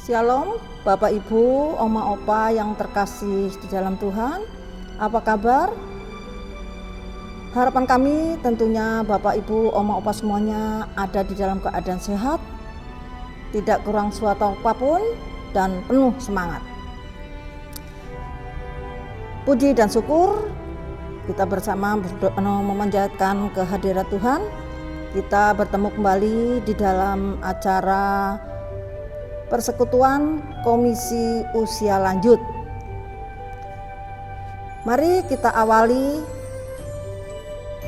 Shalom, Bapak Ibu, Oma Opa yang terkasih di dalam Tuhan. Apa kabar? Harapan kami tentunya Bapak Ibu, Oma Opa semuanya ada di dalam keadaan sehat, tidak kurang suatu apapun, dan penuh semangat. Puji dan syukur kita bersama memanjatkan kehadirat Tuhan. Kita bertemu kembali di dalam acara Persekutuan Komisi Usia Lanjut. Mari kita awali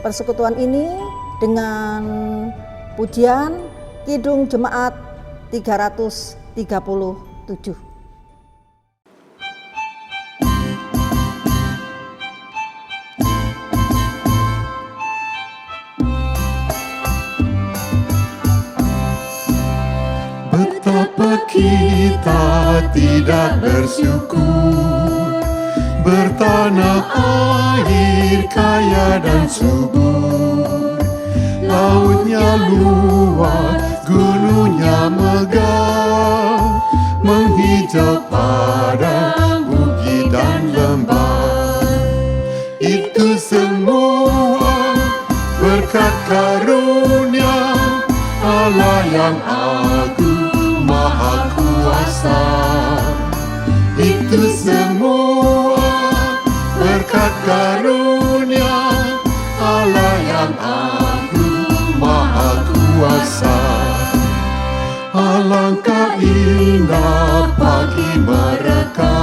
persekutuan ini dengan pujian Kidung Jemaat 337. Betapa kita tidak bersyukur, bertanah air kaya dan subur, lautnya luas, gunungnya megah, menghijau padang bukit dan lembah. Itu semua berkat karunia Allah yang agung Maha Kuasa. Itu semua berkat karunia Allah yang agung Maha Kuasa. Alangkah indah pagi mereka,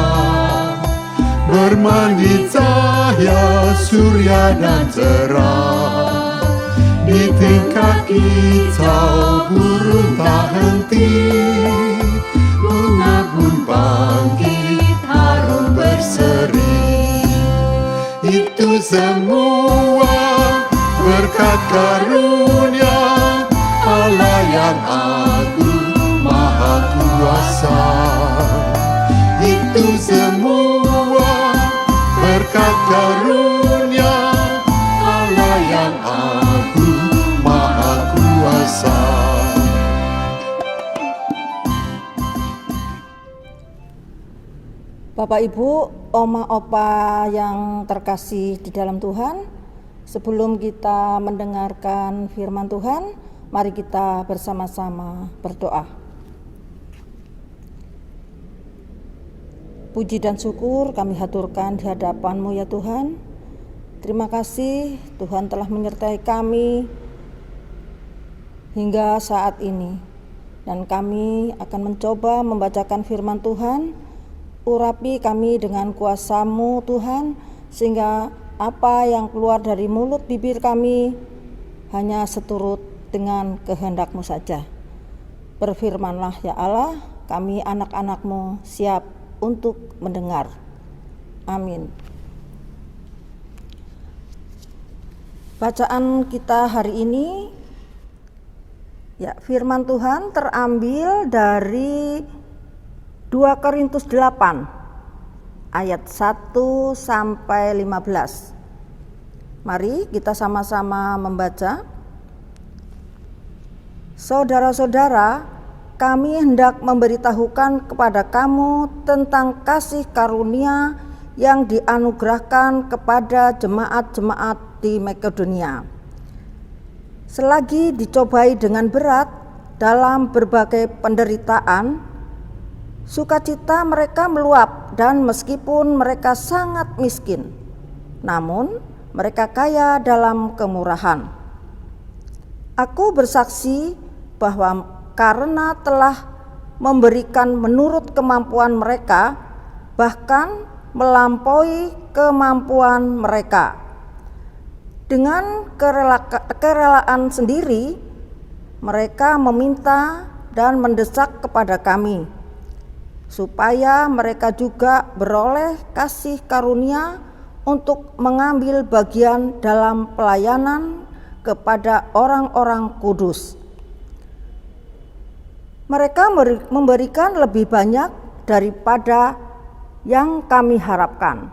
bermandi cahaya surya dan cerah. Di tingkat kicau burung tak henti, bunga pun bangkit harum berseri. Itu semua berkat karunia Allah yang agung Maha Kuasa. Itu semua berkat karunia Allah yang agung Maha Kuasa. Bapak Ibu, Oma Opa yang terkasih di dalam Tuhan, sebelum kita mendengarkan firman Tuhan, mari kita bersama-sama berdoa. Puji dan syukur kami haturkan di hadapan-Mu ya Tuhan. Terima kasih Tuhan telah menyertai kami hingga saat ini, dan kami akan mencoba membacakan firman Tuhan. Urapi kami dengan kuasa-Mu Tuhan, sehingga apa yang keluar dari mulut bibir kami hanya seturut dengan kehendak-Mu saja. Berfirmanlah ya Allah, kami anak-anak-Mu siap untuk mendengar. Amin. Bacaan kita hari ini, ya, firman Tuhan terambil dari 2 Korintus 8 ayat 1 sampai 15. Mari kita sama-sama membaca. Saudara-saudara, kami hendak memberitahukan kepada kamu tentang kasih karunia yang dianugerahkan kepada jemaat-jemaat di Makedonia. Selagi dicobai dengan berat dalam berbagai penderitaan, sukacita mereka meluap, dan meskipun mereka sangat miskin, namun mereka kaya dalam kemurahan. Aku bersaksi bahwa karena telah memberikan menurut kemampuan mereka, bahkan melampaui kemampuan mereka, dengan kerelaan sendiri mereka meminta dan mendesak kepada kami, supaya mereka juga beroleh kasih karunia untuk mengambil bagian dalam pelayanan kepada orang-orang kudus. Mereka memberikan lebih banyak daripada yang kami harapkan.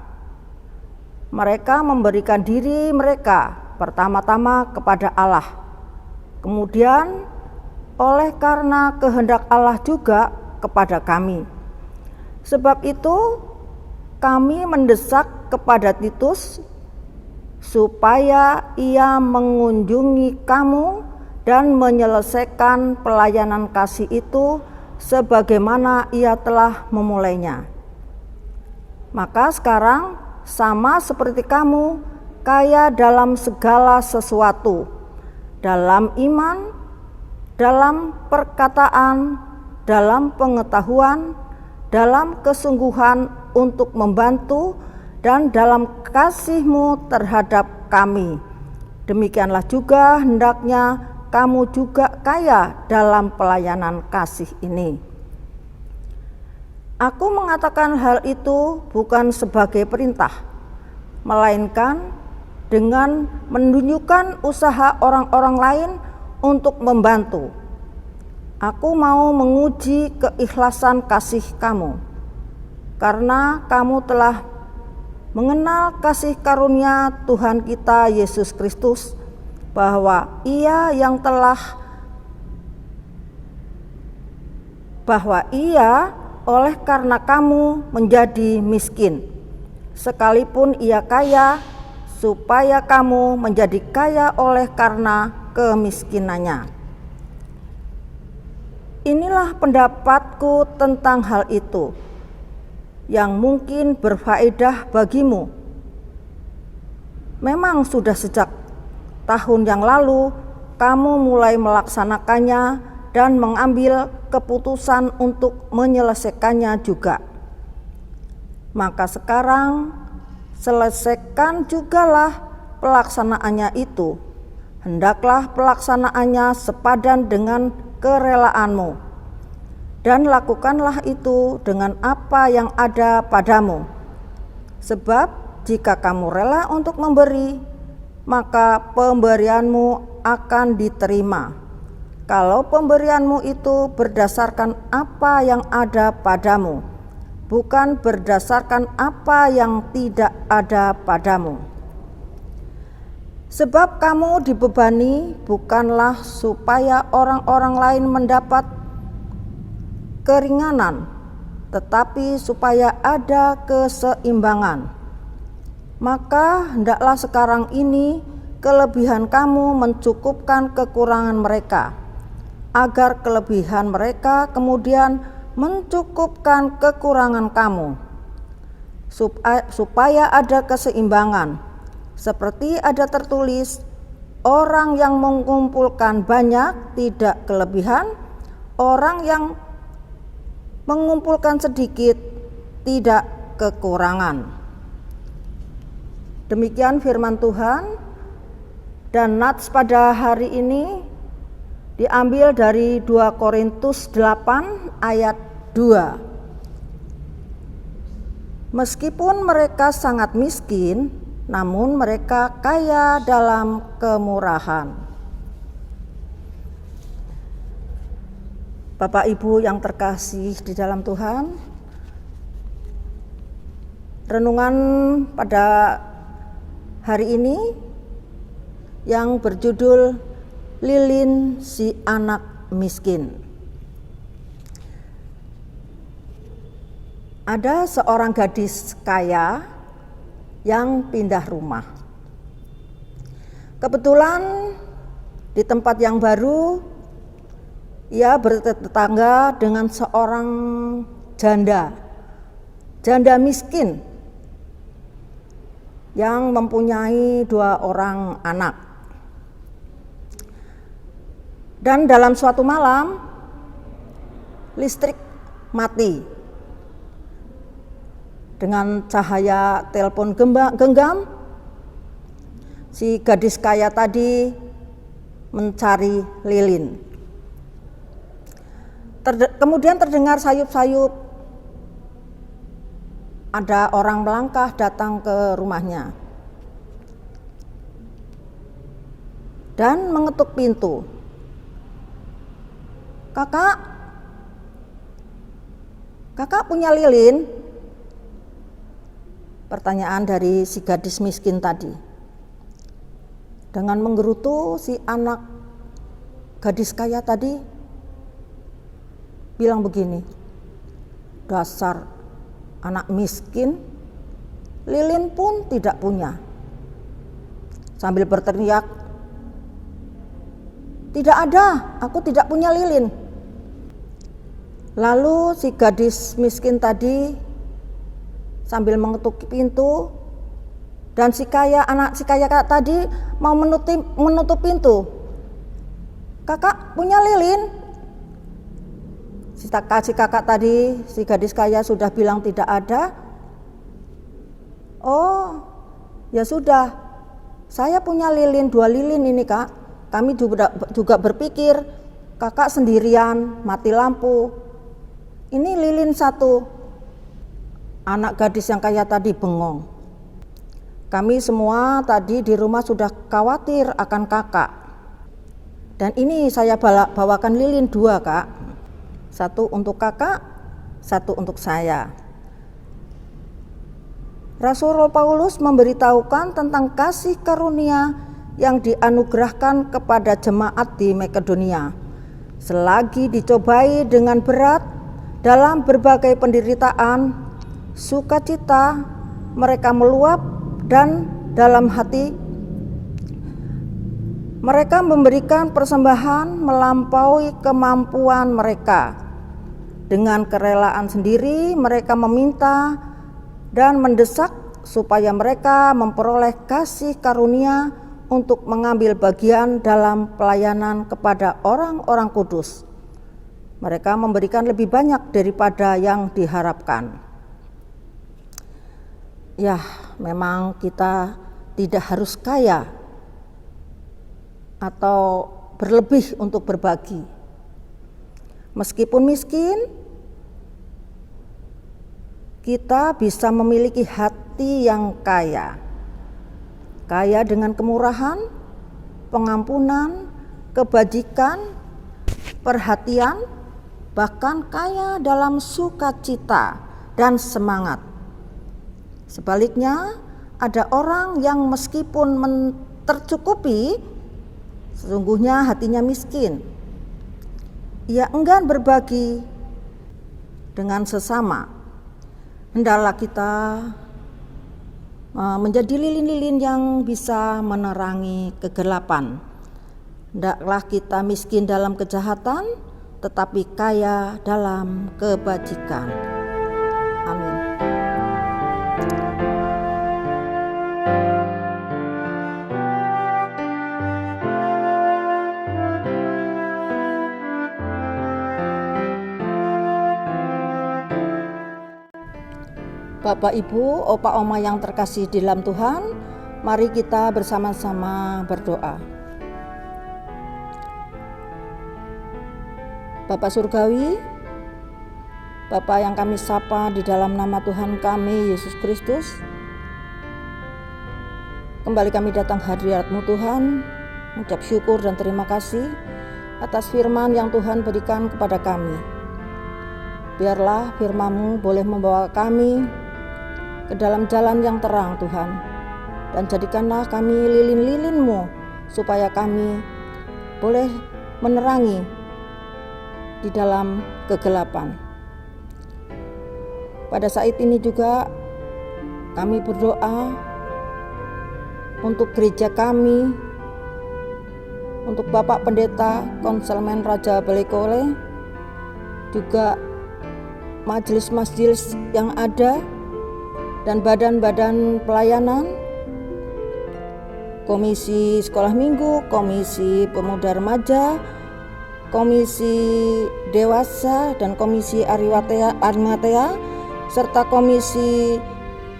Mereka memberikan diri mereka pertama-tama kepada Allah, kemudian oleh karena kehendak Allah juga kepada kami. Sebab itu kami mendesak kepada Titus supaya ia mengunjungi kamu dan menyelesaikan pelayanan kasih itu sebagaimana ia telah memulainya. Maka sekarang sama seperti kamu, kaya dalam segala sesuatu, dalam iman, dalam perkataan, dalam pengetahuan, dalam kesungguhan untuk membantu, dan dalam kasih-Mu terhadap kami. Demikianlah juga hendaknya kamu juga kaya dalam pelayanan kasih ini. Aku mengatakan hal itu bukan sebagai perintah, melainkan dengan menunjukkan usaha orang-orang lain untuk membantu. Aku mau menguji keikhlasan kasih kamu, karena kamu telah mengenal kasih karunia Tuhan kita Yesus Kristus, bahwa Ia oleh karena kamu menjadi miskin, sekalipun Ia kaya, supaya kamu menjadi kaya oleh karena kemiskinannya. Inilah pendapatku tentang hal itu, yang mungkin berfaedah bagimu. Memang sudah sejak tahun yang lalu kamu mulai melaksanakannya dan mengambil keputusan untuk menyelesaikannya juga. Maka sekarang selesaikan jugalah pelaksanaannya itu. Hendaklah pelaksanaannya sepadan dengan kerelaanmu. Dan lakukanlah itu dengan apa yang ada padamu. Sebab jika kamu rela untuk memberi, maka pemberianmu akan diterima. Kalau pemberianmu itu berdasarkan apa yang ada padamu, bukan berdasarkan apa yang tidak ada padamu. Sebab kamu dibebani bukanlah supaya orang-orang lain mendapat keringanan, tetapi supaya ada keseimbangan. Maka hendaklah sekarang ini kelebihan kamu mencukupkan kekurangan mereka, agar kelebihan mereka kemudian mencukupkan kekurangan kamu, supaya ada keseimbangan. Seperti ada tertulis, orang yang mengumpulkan banyak tidak kelebihan, orang yang mengumpulkan sedikit tidak kekurangan. Demikian firman Tuhan, dan nats pada hari ini diambil dari 2 Korintus 8 ayat 2. Meskipun mereka sangat miskin, namun mereka kaya dalam kemurahan. Bapak Ibu yang terkasih di dalam Tuhan, renungan pada hari ini yang berjudul Lilin si anak miskin. Ada seorang gadis kaya yang pindah rumah. Kebetulan di tempat yang baru ia bertetangga dengan seorang janda miskin yang mempunyai 2 orang anak. Dan dalam suatu malam listrik mati. Dengan cahaya telepon genggam, si gadis kaya tadi mencari lilin. Kemudian terdengar sayup-sayup, ada orang melangkah datang ke rumahnya dan mengetuk pintu. Kakak punya lilin? Pertanyaan dari si gadis miskin tadi. Dengan menggerutu, si anak gadis kaya tadi bilang begini, dasar anak miskin, lilin pun tidak punya. Sambil berteriak, tidak ada, aku tidak punya lilin. Lalu si gadis miskin tadi sambil mengetuk pintu, dan anak si kaya tadi mau menutup pintu. Kakak punya lilin? Si kakak tadi, si gadis kaya sudah bilang tidak ada. Oh, ya sudah, saya punya lilin, 2 lilin ini kak. Kami juga berpikir kakak sendirian, mati lampu. Ini lilin 1. Anak gadis yang kaya tadi bengong. Kami semua tadi di rumah sudah khawatir akan kakak. Dan ini saya bawakan lilin 2 kak. 1 untuk kakak, 1 untuk saya. Rasul Paulus memberitahukan tentang kasih karunia yang dianugerahkan kepada jemaat di Makedonia. Selagi dicobai dengan berat dalam berbagai penderitaan, sukacita mereka meluap, dan dalam hati mereka memberikan persembahan melampaui kemampuan mereka. Dengan kerelaan sendiri mereka meminta dan mendesak supaya mereka memperoleh kasih karunia untuk mengambil bagian dalam pelayanan kepada orang-orang kudus. Mereka memberikan lebih banyak daripada yang diharapkan. Ya, memang kita tidak harus kaya atau berlebih untuk berbagi. Meskipun miskin, kita bisa memiliki hati yang kaya. Kaya dengan kemurahan, pengampunan, kebajikan, perhatian, bahkan kaya dalam sukacita dan semangat. Sebaliknya, ada orang yang meskipun tercukupi, sesungguhnya hatinya miskin. Ia enggan berbagi dengan sesama. Hendaklah kita menjadi lilin-lilin yang bisa menerangi kegelapan. Hendaklah kita miskin dalam kejahatan, tetapi kaya dalam kebajikan. Amin. Bapak, Ibu, Opa, Oma yang terkasih di dalam Tuhan, mari kita bersama-sama berdoa. Bapak Surgawi, Bapak yang kami sapa di dalam nama Tuhan kami, Yesus Kristus, kembali kami datang hadirat-Mu Tuhan, mengucap syukur dan terima kasih atas firman yang Tuhan berikan kepada kami. Biarlah firman-Mu boleh membawa kami ke dalam jalan yang terang Tuhan, dan jadikanlah kami lilin-lilin-Mu supaya kami boleh menerangi di dalam kegelapan. Pada saat ini juga kami berdoa untuk gereja kami, untuk Bapak Pendeta Konselmen Raja Balekole, juga majelis-majelis yang ada, dan badan-badan pelayanan, komisi sekolah minggu, komisi pemuda remaja, komisi dewasa, dan komisi arimatea, serta komisi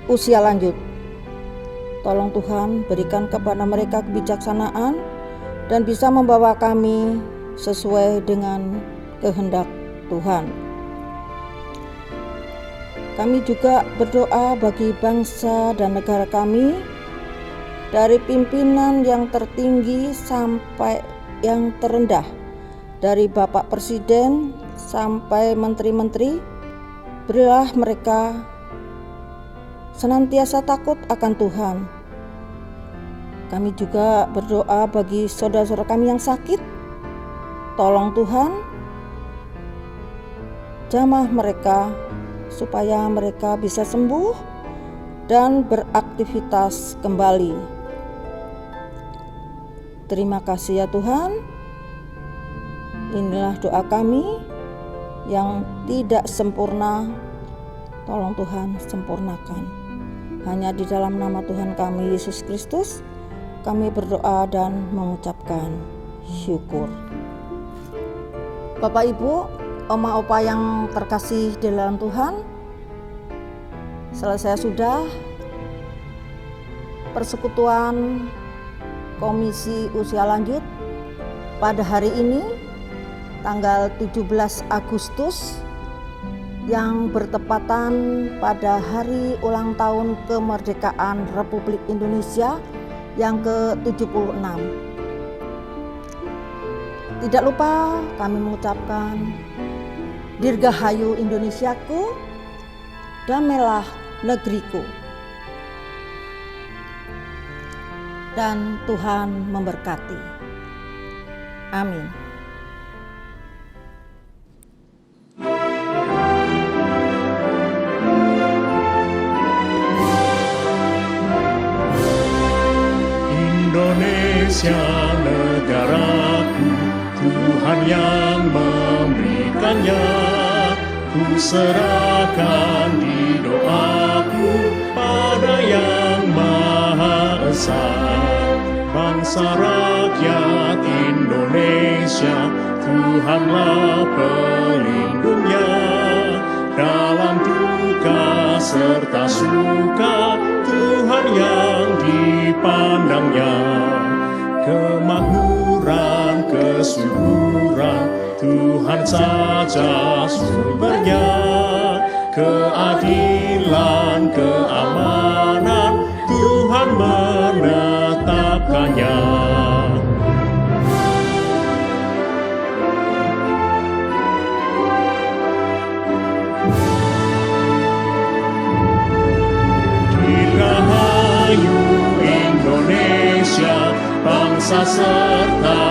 usia lanjut. Tolong Tuhan berikan kepada mereka kebijaksanaan dan bisa membawa kami sesuai dengan kehendak Tuhan. Kami juga berdoa bagi bangsa dan negara kami, dari pimpinan yang tertinggi sampai yang terendah, dari Bapak Presiden sampai menteri-menteri. Berilah mereka senantiasa takut akan Tuhan. Kami juga berdoa bagi saudara-saudara kami yang sakit. Tolong Tuhan, jamah mereka supaya mereka bisa sembuh dan beraktivitas kembali. Terima kasih ya Tuhan. Inilah doa kami yang tidak sempurna. Tolong Tuhan sempurnakan. Hanya di dalam nama Tuhan kami Yesus Kristus kami berdoa dan mengucapkan syukur. Bapak Ibu, Oma Opa yang terkasih di dalam Tuhan, selesai sudah persekutuan Komisi Usia Lanjut pada hari ini tanggal 17 Agustus yang bertepatan pada hari ulang tahun kemerdekaan Republik Indonesia yang ke-76. Tidak lupa kami mengucapkan Dirgahayu Indonesiaku, damailah negeriku. Dan Tuhan memberkati. Amin. Indonesia negaraku, Tuhan yang memberikannya. Ku serahkan di doaku pada Yang Maha Esa. Bangsa rakyat Indonesia, Tuhanlah pelindungnya. Dalam duka serta suka, Tuhan yang dipandangnya. Kemakmuran, kesuburan, Tuhan saja sumbernya. Keadilan, keamanan, Tuhan menetapkannya. Dirgahayu Indonesia, bangsa serta